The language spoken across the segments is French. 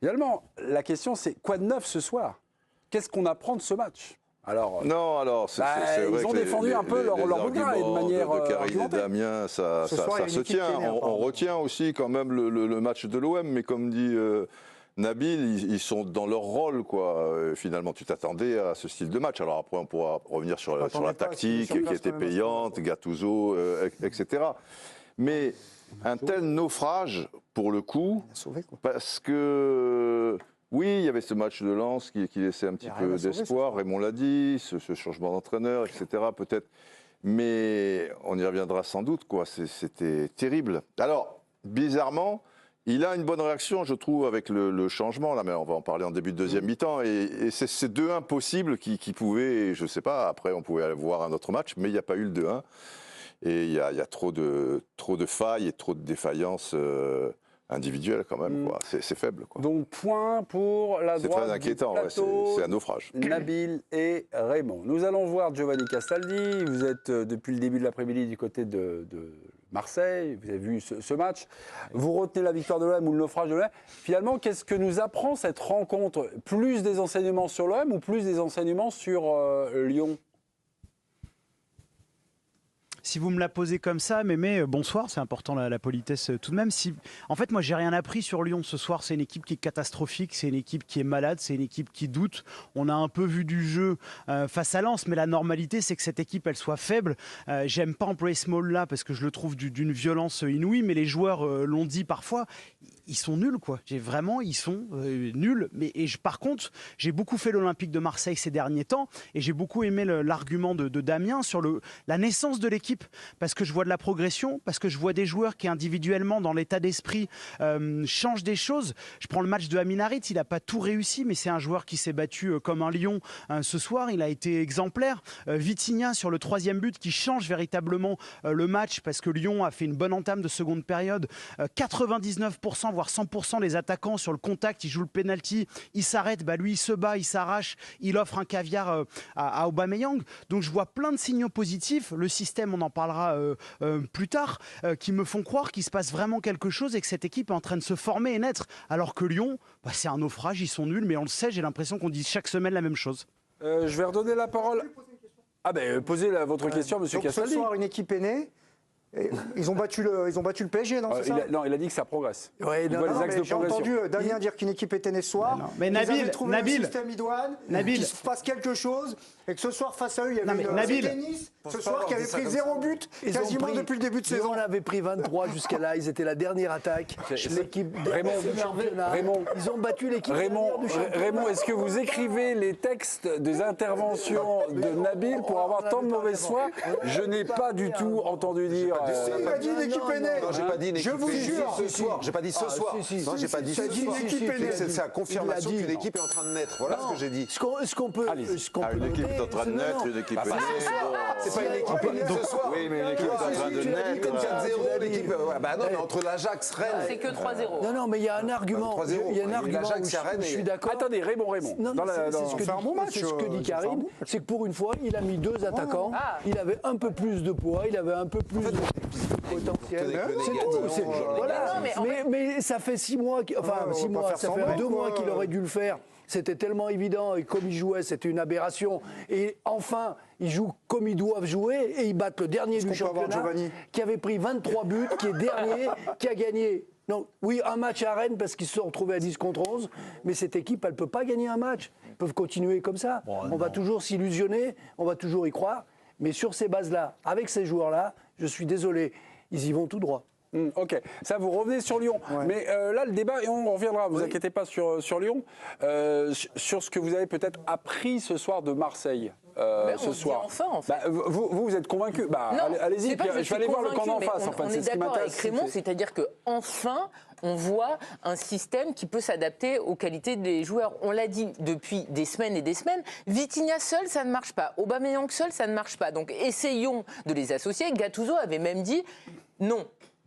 Finalement, la question, c'est quoi de neuf ce soir? Qu'est-ce qu'on apprend de ce match? Alors, non, alors c'est vrai ils ont que défendu un peu leur regard et de manière de Karine et argumentée. Damien, ça se tient. On retient aussi quand même le match de l'OM, mais comme dit Nabil, ils sont dans leur rôle, quoi. Finalement, tu t'attendais à ce style de match. Alors après, on pourra revenir sur la tactique qui était payante, Gattuso, etc. Mais un tel naufrage, pour le coup, parce que... Oui, il y avait ce match de Lens qui laissait un petit peu d'espoir, Raymond l'a dit, ce changement d'entraîneur, etc. peut-être. Mais on y reviendra sans doute, quoi. C'était terrible. Alors, bizarrement, il a une bonne réaction, je trouve, avec le changement. Là, mais on va en parler en début de deuxième mi-temps. Et c'est 2-1 possible qui pouvaient, je ne sais pas, après on pouvait aller voir un autre match, mais il n'y a pas eu le 2-1. Et il y a trop de failles et trop de défaillances individuel quand même, quoi. C'est faible, quoi. Donc point pour la droite. C'est très inquiétant, c'est un naufrage. Nabil et Raymond. Nous allons voir Giovanni Castaldi. Vous êtes depuis le début de l'après-midi du côté de Marseille. Vous avez vu ce match. Vous retenez la victoire de l'OM ou le naufrage de l'OM. Finalement, qu'est-ce que nous apprend cette rencontre? Plus des enseignements sur l'OM ou plus des enseignements sur Lyon? Si vous me la posez comme ça, Mémé, bonsoir, c'est important la politesse tout de même. En fait, moi, j'ai rien appris sur Lyon ce soir. C'est une équipe qui est catastrophique, c'est une équipe qui est malade, c'est une équipe qui doute. On a un peu vu du jeu face à Lens, mais la normalité, c'est que cette équipe, elle soit faible. J'aime pas employer ce mot-là parce que je le trouve d'une violence inouïe, mais les joueurs l'ont dit parfois. Ils sont nuls, quoi. Ils sont nuls. Par contre, j'ai beaucoup fait l'Olympique de Marseille ces derniers temps et j'ai beaucoup aimé l'argument de Damien sur la naissance de l'équipe. Parce que je vois de la progression, parce que je vois des joueurs qui individuellement, dans l'état d'esprit, changent des choses. Je prends le match de Amin Harit, il n'a pas tout réussi, mais c'est un joueur qui s'est battu comme un lion ce soir. Il a été exemplaire. Vitinha sur le 3e but qui change véritablement le match parce que Lyon a fait une bonne entame de seconde période. 99%, voire 100% des attaquants sur le contact, il joue le penalty, il s'arrête, lui il se bat, il s'arrache, il offre un caviar à Aubameyang. Donc je vois plein de signaux positifs. Le système, on en parlera plus tard, qui me font croire qu'il se passe vraiment quelque chose et que cette équipe est en train de se former et naître. Alors que Lyon, c'est un naufrage, ils sont nuls, mais on le sait, j'ai l'impression qu'on dit chaque semaine la même chose. Je vais redonner la parole. Posez votre question, monsieur Castaldi. Ce soir, une équipe est née. Ils ont battu le PSG, non, c'est ça? Non, il a dit que ça progresse. Ouais, j'ai entendu Damien dire qu'une équipe était née ce soir. Mais Nabil, un système idoine, qu'il se passe quelque chose, et que ce soir, face à eux, il y avait Nice, ce soir, qui avait pris 0 but quasiment depuis le début de saison. On avait pris 23 jusqu'à là, ils étaient la dernière attaque. L'équipe Raymond, ils ont battu l'équipe. Raymond, est-ce que vous écrivez les textes des interventions de Nabil pour avoir tant de mauvaise foi? Je n'ai pas du tout entendu dire... Il a dit une équipe est née. Non, j'ai pas dit une équipe Je vous jure. ce soir. J'ai pas dit ce soir. Non, j'ai pas dit ce soir. C'est la confirmation qu'une équipe est en train de naître. Voilà ce que j'ai dit. Ce qu'on peut. Une équipe est en train de naître, une équipe est née. C'est pas une équipe est née ce soir. Oui, mais une équipe est en train de naître. 4-0, l'équipe. Non, mais entre l'Ajax, Rennes. C'est que 3-0. Non, mais il y a un argument. Il y a un argument où je suis d'accord. Attendez, Raymond. Non, c'est ce que dit Karine. C'est que pour une fois, il a mis 2 attaquants. Il avait un peu plus de poids, il avait un peu plus de potentiel. C'est tout. Voilà. Mais ça fait 6 mois, ça fait 2 mois qu'il aurait dû le faire. C'était tellement évident et comme ils jouaient, c'était une aberration. Et enfin, ils jouent comme ils doivent jouer et ils battent le dernier du championnat qui avait pris 23 buts, qui est dernier, qui a gagné. Non, oui, un match à Rennes parce qu'ils se sont retrouvés à 10 contre 11, mais cette équipe, elle ne peut pas gagner un match. Ils peuvent continuer comme ça. On va toujours s'illusionner, on va toujours y croire. Mais sur ces bases-là, avec ces joueurs-là, je suis désolé, ils y vont tout droit. Ok, ça vous revenez sur Lyon. Ouais. Mais là, le débat, et on reviendra, vous inquiétez pas sur Lyon, sur ce que vous avez peut-être appris ce soir de Marseille. Ce soir. Enfin, en fait. Vous êtes convaincu? Allez-y, je vais aller voir le camp d'en face. On est d'accord avec Raymond, c'est-à-dire qu'enfin, on voit un système qui peut s'adapter aux qualités des joueurs. On l'a dit depuis des semaines et des semaines, Vitinha seul, ça ne marche pas. Aubameyang seul, ça ne marche pas. Donc essayons de les associer. Gattuso avait même dit non.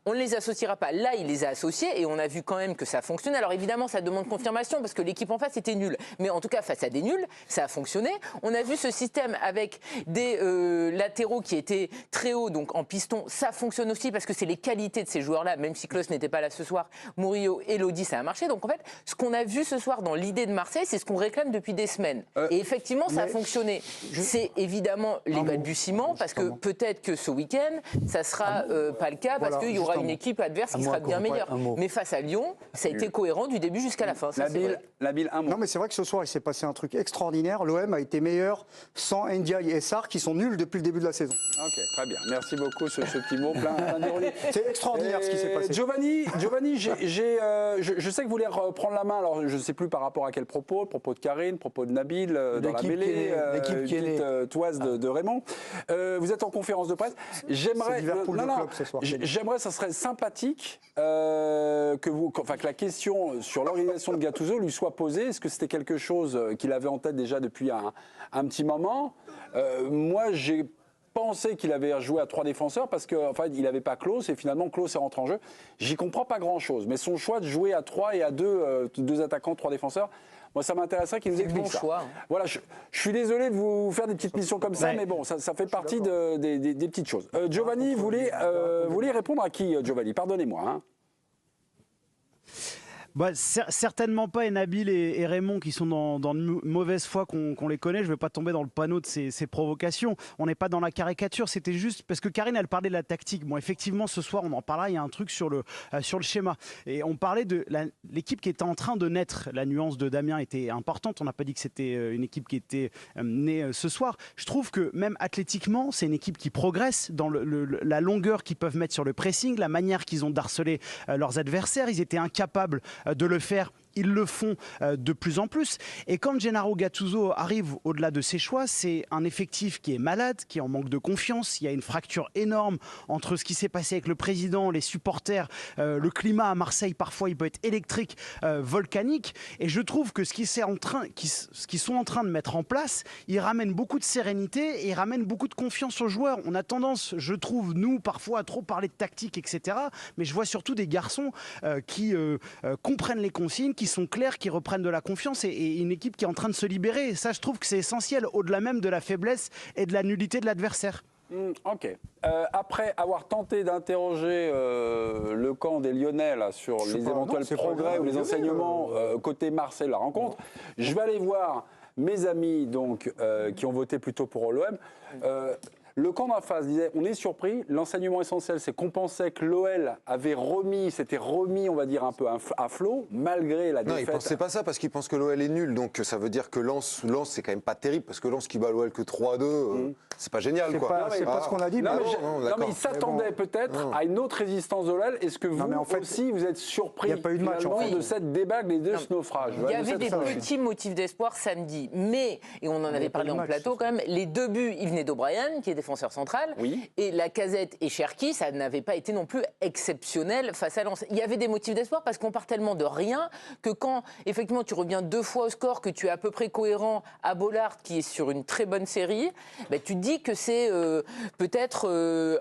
on ne les associera pas. Là, il les a associés et on a vu quand même que ça fonctionne. Alors évidemment, ça demande confirmation parce que l'équipe en face était nulle. Mais en tout cas, face à des nuls, ça a fonctionné. On a vu ce système avec des latéraux qui étaient très hauts, donc en piston. Ça fonctionne aussi parce que c'est les qualités de ces joueurs-là. Même si Klose n'était pas là ce soir, Murillo et Lodi, ça a marché. Donc en fait, ce qu'on a vu ce soir dans l'idée de Marseille, c'est ce qu'on réclame depuis des semaines. Et effectivement, ça a fonctionné. C'est évidemment les balbutiements parce que peut-être que ce week-end, ça sera pas le cas parce qu'il y aura une équipe adverse qui sera bien meilleure. Mais face à Lyon, ça a été cohérent du début jusqu'à la fin. Nabil, un mot. Non, mais c'est vrai que ce soir, il s'est passé un truc extraordinaire. L'OM a été meilleur sans Ndiaye et Sarr qui sont nuls depuis le début de la saison. Ok, très bien. Merci beaucoup ce petit mot plein d'ironie. C'est extraordinaire ce qui s'est passé. Giovanni, je sais que vous voulez reprendre la main. Alors, je ne sais plus par rapport à quel propos. Propos de Karine, propos de Nabil, dans la mêlée, l'équipe qui est toise de Raymond. Vous êtes en conférence de presse. J'aimerais, ça serait sympathique que la question sur l'organisation de Gattuso lui soit posée. Est-ce que c'était quelque chose qu'il avait en tête déjà depuis un petit moment? Moi, j'ai pensé qu'il avait joué à 3 défenseurs parce qu'en fait, il n'avait pas Klose et finalement Klose est rentré en jeu. J'y comprends pas grand-chose, mais son choix de jouer à 3 et à 2 attaquants, 3 défenseurs, moi, ça m'intéresserait qu'il nous explique ça. Choix. Voilà, je suis désolé de vous faire des petites missions comme ça, mais bon, ça fait partie des petites choses. Giovanni, vous voulez répondre à qui, Giovanni? Pardonnez-moi. Hein. Certainement pas Nabil et Raymond qui sont dans de mauvaise foi qu'on les connaît. Je ne vais pas tomber dans le panneau de ces provocations. On n'est pas dans la caricature. C'était juste parce que Karine, elle parlait de la tactique. Bon, effectivement, ce soir, on en parlera. Il y a un truc sur le schéma. Et on parlait de l'équipe qui était en train de naître. La nuance de Damien était importante. On n'a pas dit que c'était une équipe qui était née ce soir. Je trouve que même athlétiquement, c'est une équipe qui progresse dans la longueur qu'ils peuvent mettre sur le pressing, la manière qu'ils ont d'harceler leurs adversaires. Ils étaient incapables de le faire. Ils le font de plus en plus. Et quand Gennaro Gattuso arrive au-delà de ses choix, c'est un effectif qui est malade, qui est en manque de confiance. Il y a une fracture énorme entre ce qui s'est passé avec le président, les supporters. Le climat à Marseille, parfois, il peut être électrique, volcanique. Et je trouve que ce qu'ils sont en train de mettre en place, il ramène beaucoup de sérénité et il ramène beaucoup de confiance aux joueurs. On a tendance, je trouve, nous, parfois, à trop parler de tactique, etc. Mais je vois surtout des garçons qui comprennent les consignes, qui sont clairs, qui reprennent de la confiance et une équipe qui est en train de se libérer. Et ça, je trouve que c'est essentiel, au-delà même de la faiblesse et de la nullité de l'adversaire. Ok. Après avoir tenté d'interroger le camp des Lyonnais là, sur les éventuels progrès ou les enseignements côté Marseille de la rencontre, je vais aller voir mes amis donc, qui ont voté plutôt pour l'OM. Le camp d'en face disait, on est surpris, l'enseignement essentiel, c'est qu'on pensait que l'OL s'était remis, on va dire, un peu à flot, malgré la défaite. Non, il ne pensait pas ça, parce qu'il pense que l'OL est nul, donc ça veut dire que Lens, c'est quand même pas terrible, parce que Lens qui bat l'OL que 3-2, c'est pas génial, quoi. C'est pas ce qu'on a dit. Non, mais il s'attendait peut-être à une autre résistance de l'OL. Est-ce que vous aussi, vous êtes surpris de cette débâcle et de ce naufrage? Il y avait des petits motifs d'espoir samedi, mais, et on en avait parlé en plateau quand même, les 2 buts, ils venaient d'O'Brien, qui est défenseur central, et Lacazette et Cherki, ça n'avait pas été non plus exceptionnel face à Lens. Il y avait des motifs d'espoir parce qu'on part tellement de rien que quand effectivement tu reviens 2 fois au score, que tu es à peu près cohérent à Bollard qui est sur une très bonne série, tu te dis que c'est peut-être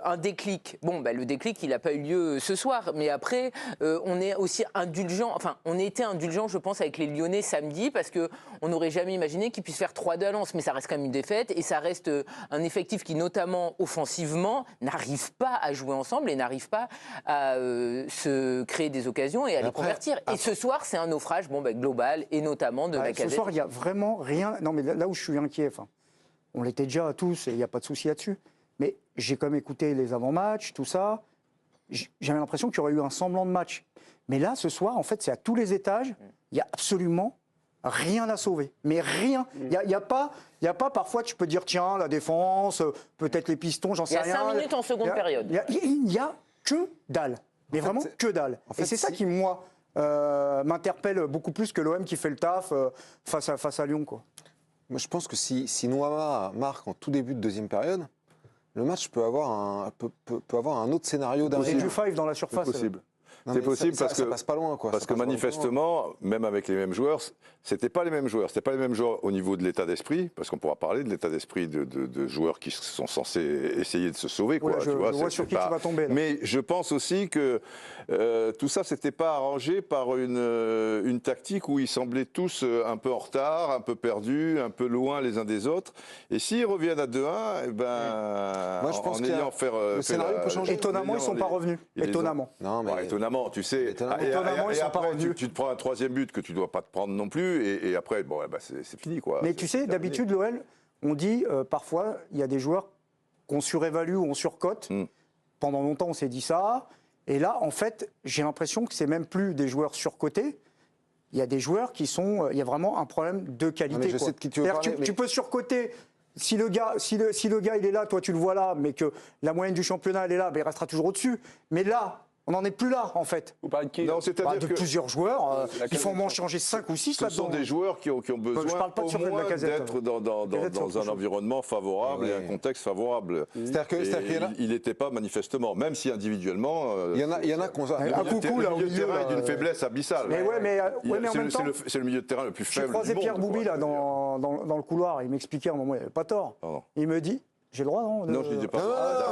un déclic. Bon, le déclic il n'a pas eu lieu ce soir, mais après on est aussi indulgent, enfin on était indulgent je pense avec les Lyonnais samedi parce qu'on n'aurait jamais imaginé qu'ils puissent faire 3-2 à Lens, mais ça reste quand même une défaite et ça reste un effectif qui notamment offensivement, n'arrive pas à jouer ensemble et n'arrive pas à se créer des occasions et à les convertir. Et ce soir, c'est un naufrage global et notamment de Lacazette. Ce soir, il n'y a vraiment rien. Non, mais là où je suis inquiet, on l'était déjà tous et il n'y a pas de souci là-dessus. Mais j'ai quand même écouté les avant-matchs, tout ça. J'avais l'impression qu'il y aurait eu un semblant de match. Mais là, ce soir, en fait, c'est à tous les étages. Il n'y a absolument rien à sauver, mais rien. Il y a pas parfois tu peux dire tiens la défense, peut-être les pistons, j'en sais rien. Il y a 5 minutes en seconde période. Il n'y a que dalle, mais vraiment que dalle. Et c'est ça qui moi m'interpelle beaucoup plus que l'OM qui fait le taf face à Lyon quoi. Moi je pense que si Noama marque en tout début de deuxième période, le match peut avoir un autre scénario derrière. C'est du 5 dans la surface. C'est possible. C'est possible parce que ça passe pas loin, quoi. Parce que manifestement, même avec les mêmes joueurs, c'était pas les mêmes joueurs. C'était pas les mêmes joueurs au niveau de l'état d'esprit, parce qu'on pourra parler de l'état d'esprit de joueurs qui sont censés essayer de se sauver, quoi. Ouais, tu vois, vois sur qui tu vas tomber. Là. Mais je pense aussi que tout ça, c'était pas arrangé par une tactique où ils semblaient tous un peu en retard, un peu perdus, un peu loin les uns des autres. Et s'ils reviennent à 2-1, Moi, je pense le scénario peut changer. Étonnamment, ils sont pas revenus. Étonnamment. Non, mais étonnamment, tu sais. Étonnamment, ils sont pas revenus. Tu te prends un troisième but que tu dois pas te prendre non plus, et après, bon, c'est fini, quoi. Mais tu sais, d'habitude, l'OL, on dit parfois, il y a des joueurs qu'on surévalue ou on surcote. Pendant longtemps, on s'est dit ça. Et là, en fait, j'ai l'impression que c'est même plus des joueurs surcotés. Il y a des joueurs qui sont. Il y a vraiment un problème de qualité. Mais je sais de qui tu veux parler, tu peux surcoter. Si le gars, il est là, toi tu le vois là, mais que la moyenne du championnat elle est là, ben, il restera toujours au-dessus. Mais là, on n'en est plus là, en fait. Vous parlez de qui? Non, c'est-à-dire de plusieurs joueurs. Il faut en changer 5 ou 6 ce là-dedans. sont des joueurs qui ont besoin parle pas de au survie de moins Lacazette. d'être dans un environnement favorable et un contexte favorable. C'est-à-dire que il n'était pas manifestement, même si individuellement. Il y en a qu'on un coucou là au milieu de terrain milieu. est d'une faiblesse abyssale. Mais en même temps, c'est le milieu de terrain le plus j'ai faible. croisé Pierre Boubi là dans le couloir. Il m'expliquait à un moment, il n'avait pas tort. Il me dit. J'ai le droit, non Non, je ne dis pas.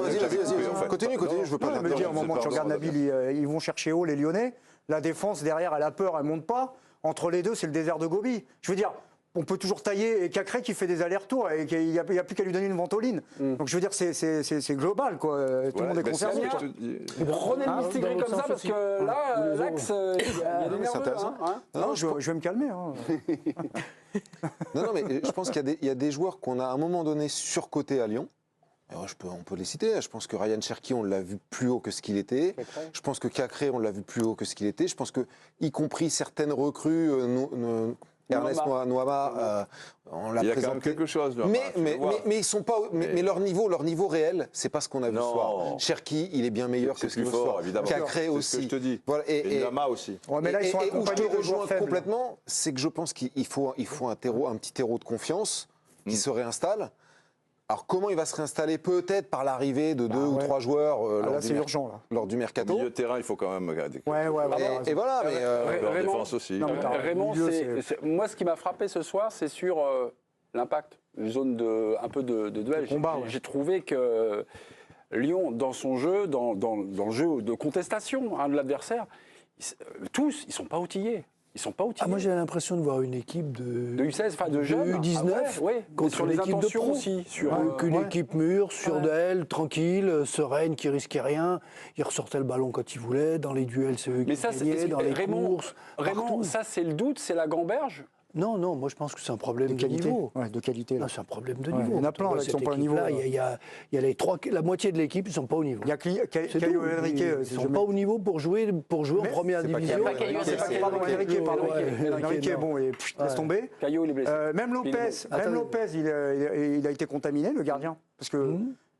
Vas-y. Continue, je veux pas. Il me dit à un moment, tu regardes Nabil, ils vont chercher haut les Lyonnais. La défense derrière, elle a peur, elle monte pas. Entre les deux, c'est le désert de Gobi. Je veux dire, on peut toujours tailler et Cacré qui fait des allers-retours et il n'y a plus qu'à lui donner une ventoline. Donc je veux dire, c'est global, quoi. Tout le monde est concerné. Prenez le mystique comme ça parce que là, l'axe, il y a des nerveux. Non, je vais me calmer. Non, mais je pense qu'il y a des joueurs qu'on a à un moment donné surcotés à Lyon. On peut les citer. Je pense que Ryan Cherki, on l'a vu plus haut que ce qu'il était. Je pense que Cacré, on l'a vu plus haut que ce qu'il était. Je pense que, y compris certaines recrues, Ernest Noama, on l'a présenté. Il y a quand même quelque chose. Mais ils sont pas. Mais leur niveau réel, c'est pas ce qu'on a vu ce soir. Cherki, il est bien meilleur que ce qu'il fort, évidemment. Cacré aussi. C'est ce que je te dis. Voilà, et Noama aussi. Ouais, mais là, ils sont et où je te rejoins faibles. complètement, c'est que je pense qu'il faut un petit terreau de confiance qui se réinstalle. Alors comment il va se réinstaller? Peut-être par l'arrivée de 2 ou 3 joueurs lors du mercato. Au milieu de terrain, il faut quand même regarder. Et voilà, mais leur défense aussi. Raymond, moi, ce qui m'a frappé ce soir, c'est sur l'impact, une zone un peu de duel. J'ai trouvé que Lyon, dans son jeu, dans le jeu de contestation de l'adversaire, tous, ils ne sont pas outillés. Ils sont pas outillés. Moi, j'ai l'impression de voir une équipe de U16, enfin de jeunes, U19 contre l'équipe de pro. Aussi, une équipe mûre, sûre d'elle, tranquille, sereine, qui risquait rien. Ils ressortaient le ballon quand ils voulaient. Dans les duels, c'est eux qui gagnaient. Dans les courses, Raymond, ça, c'est le doute, c'est la gamberge. Non, moi je pense que c'est un problème de niveau. De qualité. Non, c'est un problème de niveau. Il y en a plein qui ne sont pas au niveau. Il y a la moitié de l'équipe, ils ne sont pas au niveau. Il y a Caio et Enrique. Ils ne sont pas au niveau pour jouer en première division. Enrique, bon, laisse tomber. Caio, il est blessé. Même Lopez, il a été contaminé, le gardien. Parce que.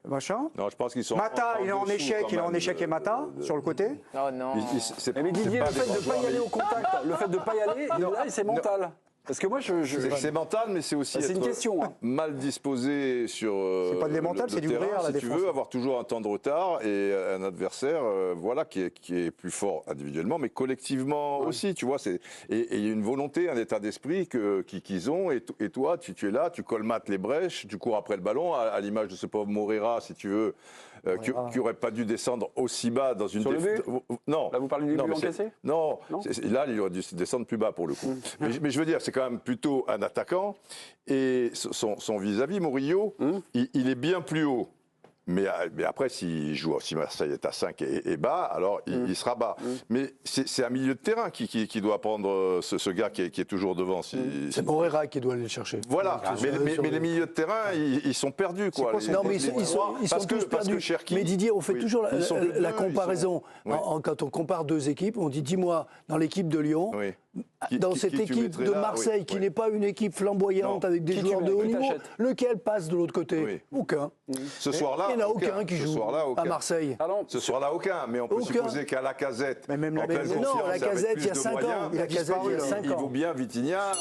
Machin. Non, je pense qu'ils sont. Mata, il est en échec, et Mata sur le côté. Oh non. Mais Didier, le fait de ne pas y aller au contact, le fait de ne pas y aller, là, c'est mental. Parce que moi, c'est mental, mais c'est aussi une question, mal disposé sur c'est pas de mental, c'est du vrai à la défense. Si tu veux avoir toujours un temps de retard et un adversaire qui est plus fort individuellement, mais collectivement aussi, tu vois. Et il y a une volonté, un état d'esprit qu'ils ont. Et toi, tu es là, tu colmates les brèches, tu cours après le ballon, à l'image de ce pauvre Moreira, si tu veux. Qui n'aurait pas dû descendre aussi bas dans une défense. Non. Là, vous parlez du but encaissé? Non. Là, il aurait dû descendre plus bas pour le coup. Mais je veux dire, c'est quand même plutôt un attaquant. Et son vis-à-vis, Murillo, il est bien plus haut. Mais après, si Marseille est à 5 et bas, alors il sera bas. Mais c'est un milieu de terrain qui doit prendre ce gars qui est toujours devant. C'est Moreira qui doit aller le chercher. Voilà, mais les milieux de terrain, ils sont perdus. Quoi. Non, mais ils sont tous perdus. Mais Didier, on fait toujours la comparaison. Quand on compare deux équipes, on dit, dis-moi, dans l'équipe de Lyon, dans cette équipe de Marseille, qui n'est pas une équipe flamboyante avec des joueurs de haut niveau, lequel passe de l'autre côté? Aucun. Ce soir-là, il n'y en a aucun qui joue à Marseille. Ce soir-là, aucun. Mais on peut supposer qu'à Lacazette, non, Lacazette, il y a 5 ans. il vaut bien Vitinha.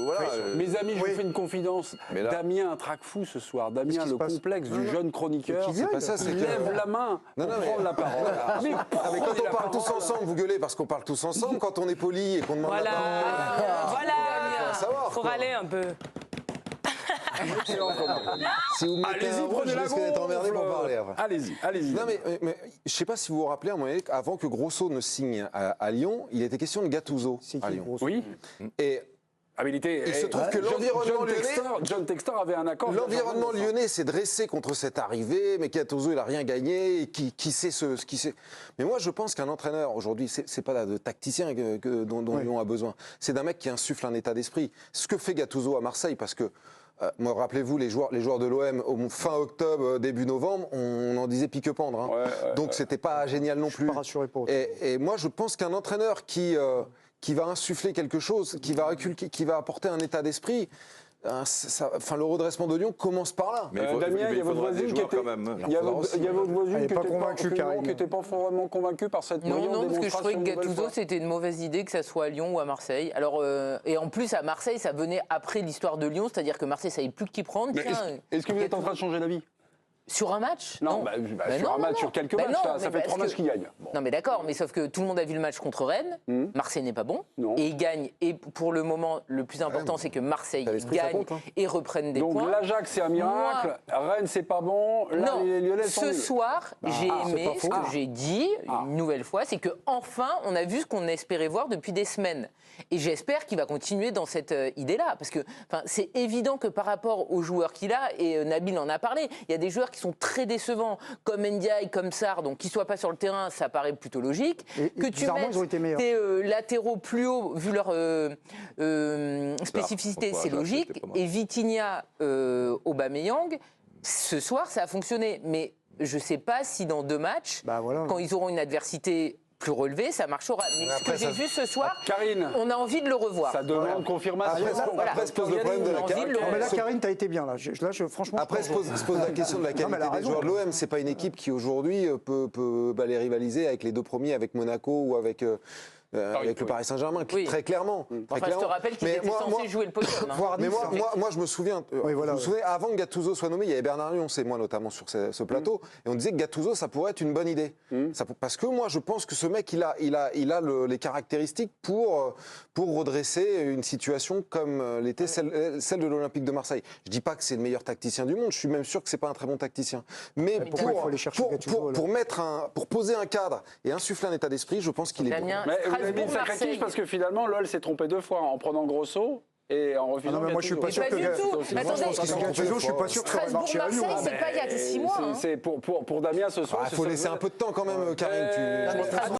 voilà. Mes amis, je vous fais une confidence. Mais là- Damien, un trac fou ce soir. Damien, qui le se passe complexe du jeune chroniqueur. C'est pas ça, c'est il que- lève la main pour prendre la parole. Mais Mais quand on parle tous ensemble, vous gueulez parce qu'on parle tous ensemble. Quand on est poli et qu'on demande la parole, Voilà. savoir, Faut quoi. râler un peu. si vous me mettez Allez-y, un rouge, prenez je la risque d'être emmerdé pour gonfle. parler après. Allez-y. Non mais je sais pas si vous vous rappelez, à un moment donné, avant que Grosso ne signe à Lyon, il était question de Gattuso C'est à qui, Lyon. Grosso ? Oui. Et Il se trouve que l'environnement lyonnais- John Textor avait un accord. l'environnement lyonnais s'est dressé contre cette arrivée, mais Gattuso il a rien gagné, et qui sait ce qui sait. Mais moi je pense qu'un entraîneur aujourd'hui, c'est pas de tacticien dont Lyon a besoin, c'est d'un mec qui insuffle un état d'esprit. Ce que fait Gattuso à Marseille, parce que moi, rappelez-vous, les joueurs de l'OM, fin octobre, début novembre, on en disait pique-pendre. Hein. Donc, c'était pas génial non plus. Pas rassuré pour autant. Et moi, je pense qu'un entraîneur qui va insuffler quelque chose, qui va apporter un état d'esprit, le redressement de Lyon commence par là. Mais Damien, il y a votre faudra des voisine qui joueurs était. quand même. Il y a votre voisine Elle est qui pas était convaincue, Karine. qui n'était pas vraiment convaincue par cette Non, brillante non, parce que je démonstration trouvais que une nouvelle Gattuso, fois. c'était une mauvaise idée que ça soit à Lyon ou à Marseille. Alors, et en plus, à Marseille, ça venait après l'histoire de Lyon, c'est-à-dire que Marseille ne savait plus qui prendre. Mais Tiens, est-ce que vous êtes en train de changer d'avis? Sur un match Non, sur un match, non. sur quelques Bah matchs, non, ça mais fait 3 parce matchs que- qu'ils gagnent. Bon. Non mais d'accord, mais sauf que tout le monde a vu le match contre Rennes, Marseille n'est pas bon, Non. et il gagne, et pour le moment, le plus important, c'est que Marseille l'esprit, ça gagne compte, hein. et reprenne des Donc points. l'Ajax, c'est un miracle. Rennes, c'est pas bon. Là, Non, les Lyonnais sont ce nuls. soir, j'ai aimé pas ce faux. que j'ai dit une nouvelle fois, c'est que enfin, on a vu ce qu'on espérait voir depuis des semaines. Et j'espère qu'il va continuer dans cette idée-là, parce que c'est évident que par rapport aux joueurs qu'il a, et Nabil en a parlé, il y a des joueurs qui sont très décevants, comme Ndiaye, comme Sarr, donc qu'ils ne soient pas sur le terrain, ça paraît plutôt logique. Et Que tu bizarrement, mettes ils ont été meilleurs. tes latéraux plus hauts, vu leur spécificité, Sarr, c'est Sarr, logique. c'était pas mal. Et Vitinha, Aubameyang, ce soir, ça a fonctionné. Mais je ne sais pas si dans 2 matchs, Bah voilà. quand ils auront une adversité plus relevée, ça marchera. Mais ce après, que j'ai ça- vu ce soir, Karine, on a envie de le revoir. ça demande Voilà. confirmation. Après, se pose le problème de la on a envie de le Non, mais là, revoir. Karine, t'as été bien. Là, franchement. Après, se pose la question de la mais elle a qualité des raison. joueurs de l'OM. C'est pas une équipe qui aujourd'hui peut aller rivaliser avec les 2 premiers, avec Monaco ou avec le Paris Saint-Germain, Oui. très clairement. Enfin, je te rappelle qu'il Mais était censé jouer le podium. hein. Voire Mais Nice, moi, je me souviens, Oui, voilà, vous vous souvenez, avant que Gattuso soit nommé, il y avait Bernard Lyon, c'est moi notamment sur ce plateau, et on disait que Gattuso, ça pourrait être une bonne idée. Parce que moi, je pense que ce mec, il a les caractéristiques pour redresser une situation comme l'était celle de l'Olympique de Marseille. Je dis pas que c'est le meilleur tacticien du monde, je suis même sûr que c'est pas un très bon tacticien. Mais pourquoi il faut aller chercher Gattuso, là pour poser un cadre et insuffler un état d'esprit, je pense qu'il est bon. Damien, Mais vous avez mis une sacrée Strasbourg-Marseille. tige parce que finalement, LOL s'est trompé 2 fois en prenant Grosso et en refusant. Ah non, mais moi, je suis pas Gattuso. sûr Mais pas que du tout. aussi. Mais Moi, je attendez, pense qu'ils sont Gattuso, je suis pas sûr que ça aurait marché à Lyon. Strasbourg-Marseille, c'est pas il y a 6 mois. hein. C'est pour Damien ce soir. Il faut laisser un peu de temps quand même, Karine. Non, mais Strasbourg,